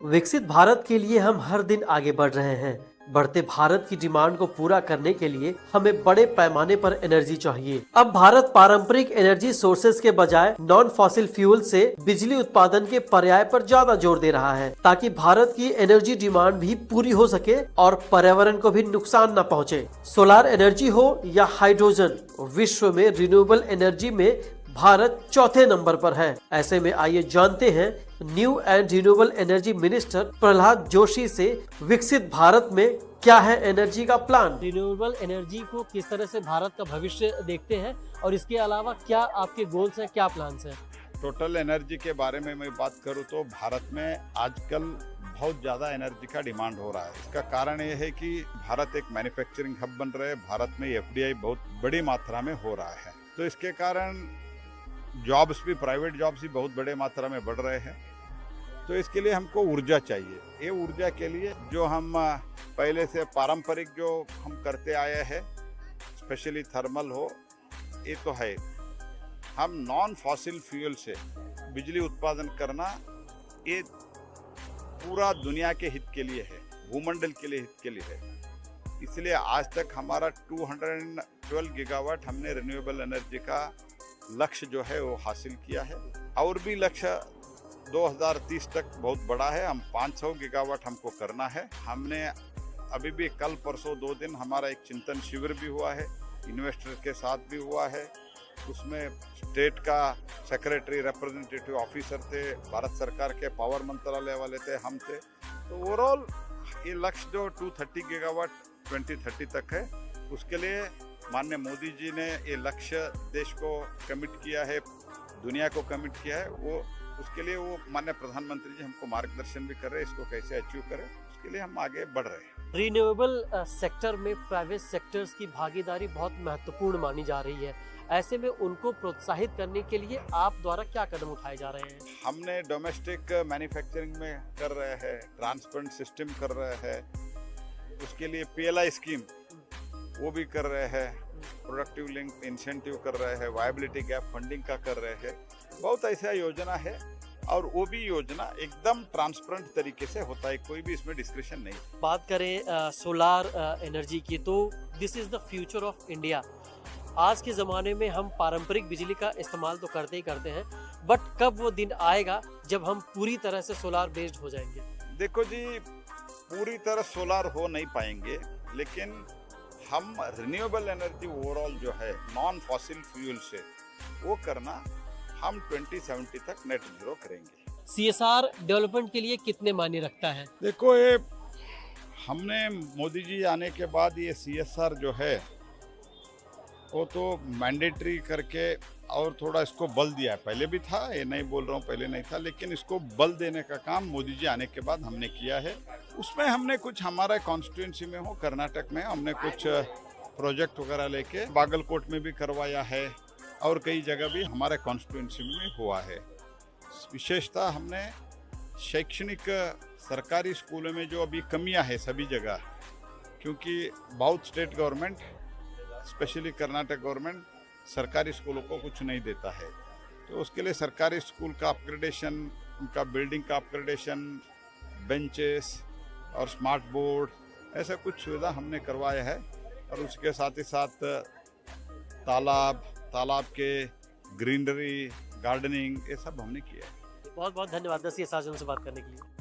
विकसित भारत के लिए हम हर दिन आगे बढ़ रहे हैं। बढ़ते भारत की डिमांड को पूरा करने के लिए हमें बड़े पैमाने पर एनर्जी चाहिए। अब भारत पारंपरिक एनर्जी सोर्सेज के बजाय नॉन फॉसिल फ्यूल से बिजली उत्पादन के पर्याय पर ज्यादा जोर दे रहा है, ताकि भारत की एनर्जी डिमांड भी पूरी हो सके और पर्यावरण को भी नुकसान न पहुंचे। सोलार एनर्जी हो या हाइड्रोजन, विश्व में रिन्यूएबल एनर्जी में भारत चौथे नंबर पर है। ऐसे में आइए जानते हैं new and renewable energy minister Prahlad Joshi से विकसित भारत में क्या है एनर्जी का प्लान। रिन्यूएबल एनर्जी को किस तरह से भारत का भविष्य देखते हैं और इसके अलावा क्या आपके गोल्स हैं, क्या प्लान्स हैं? टोटल एनर्जी के बारे में मैं बात करूं तो भारत में आजकल बहुत ज़्यादा एनर्जी का डिमांड हो रहा है। इसका कारण ये है कि भारत एक मैन्युफैक्चरिंग हब बन रहा है। भारत में एफडीआई बहुत बड़ी मात्रा में हो रहा है, तो इसके कारण जॉब्स भी, प्राइवेट जॉब्स भी बहुत बड़े मात्रा में बढ़ रहे हैं। तो इसके लिए हमको ऊर्जा चाहिए। ये ऊर्जा के लिए जो हम पहले से पारंपरिक जो हम करते आए हैं, स्पेशली थर्मल हो, ये तो है। हम नॉन फॉसिल फ्यूल से बिजली उत्पादन करना, ये पूरा दुनिया के हित के लिए है, भूमंडल के लिए हित के लिए है। इसलिए आज तक हमारा 212 गीगावाट हमने रिन्यूएबल एनर्जी का लक्ष्य जो है वो हासिल किया है। और भी लक्ष्य 2030 तक बहुत बड़ा है। हम 500 गीगावाट हमको करना है। हमने अभी भी कल परसों 2 दिन हमारा एक चिंतन शिविर भी हुआ है, इन्वेस्टर के साथ भी हुआ है। उसमें स्टेट का सेक्रेटरी, रिप्रेजेंटेटिव ऑफिसर थे, भारत सरकार के पावर मंत्रालय वाले थे, हम थे। तो ओवरऑल ये लक्ष्य जो 230 गीगावाट 2030 तक है, उसके लिए माननीय मोदी जी ने ये लक्ष्य देश को कमिट किया है, दुनिया को कमिट किया है। वो उसके लिए वो माननीय प्रधानमंत्री जी हमको मार्गदर्शन भी कर रहे हैं, इसको कैसे अचीव करें, उसके लिए हम आगे बढ़ रहे हैं। रिन्यूएबल सेक्टर में प्राइवेट सेक्टर्स की भागीदारी बहुत महत्वपूर्ण मानी जा रही है। ऐसे में उनको प्रोत्साहित करने के लिए आप द्वारा क्या कदम उठाए जा रहे हैं? हमने डोमेस्टिक मैन्युफैक्चरिंग में कर रहे हैं, ट्रांसपेरेंट सिस्टम कर रहे हैं, उसके लिए पीएलआई स्कीम वो भी कर रहे हैं, प्रोडक्टिव लिंक इंसेंटिव कर रहे हैं, वायबिलिटी गैप फंडिंग का कर रहे हैं। बहुत ऐसा योजना है और वो भी योजना एकदम ट्रांसपेरेंट तरीके से होता है, कोई भी इसमें डिस्क्रिप्शन नहीं। बात करें सोलार एनर्जी की, तो this is the future of India. आज के ज़माने में हम पारंपरिक बिजली का इस्तेमाल तो करते ही करते हैं, बट कब वो दिन आएगा जब हम पूरी तरह से सोलार बेस्ड हो जाएंगे? देखो जी, पूरी तरह सोलार हो नहीं पाएंगे, लेकिन हम रिन्यूएबल एनर्जी ओवरऑल जो है नॉन फॉसिल फ्यूल से वो करना हम 2070 तक नेट जीरो करेंगे। सीएसआर डेवलपमेंट के लिए कितने मायने रखता है? देखो, ये हमने मोदी जी आने के बाद ये सीएसआर जो है वो तो मैंडेटरी करके और थोड़ा इसको बल दिया है। पहले भी था, ये नहीं बोल रहा हूँ पहले नहीं था, लेकिन इसको बल देने का काम मोदी जी आने के बाद हमने किया है। उसमें हमने कुछ हमारा कॉन्स्टिट्यूंसी में हो, कर्नाटक में हमने कुछ प्रोजेक्ट वगैरह लेके बागलकोट में भी करवाया है और कई जगह भी हमारे कॉन्स्टिट्यूंसी में हुआ है। विशेषतः हमने शैक्षणिक सरकारी स्कूलों में जो अभी कमियां है सभी जगह, क्योंकि बहुत state government, specially Karnataka government सरकारी स्कूलों को कुछ नहीं देता है, तो उसके लिए सरकारी स्कूल का अपग्रेडेशन, उनका बिल्डिंग का अपग्रेडेशन, बेंचेस और स्मार्ट बोर्ड, ऐसा कुछ सुविधा हमने करवाया है। और उसके साथ ही साथ तालाब के ग्रीनरी, गार्डनिंग, ये सब हमने किया है। बहुत बहुत धन्यवाद सीएसआर से बात करने के लिए।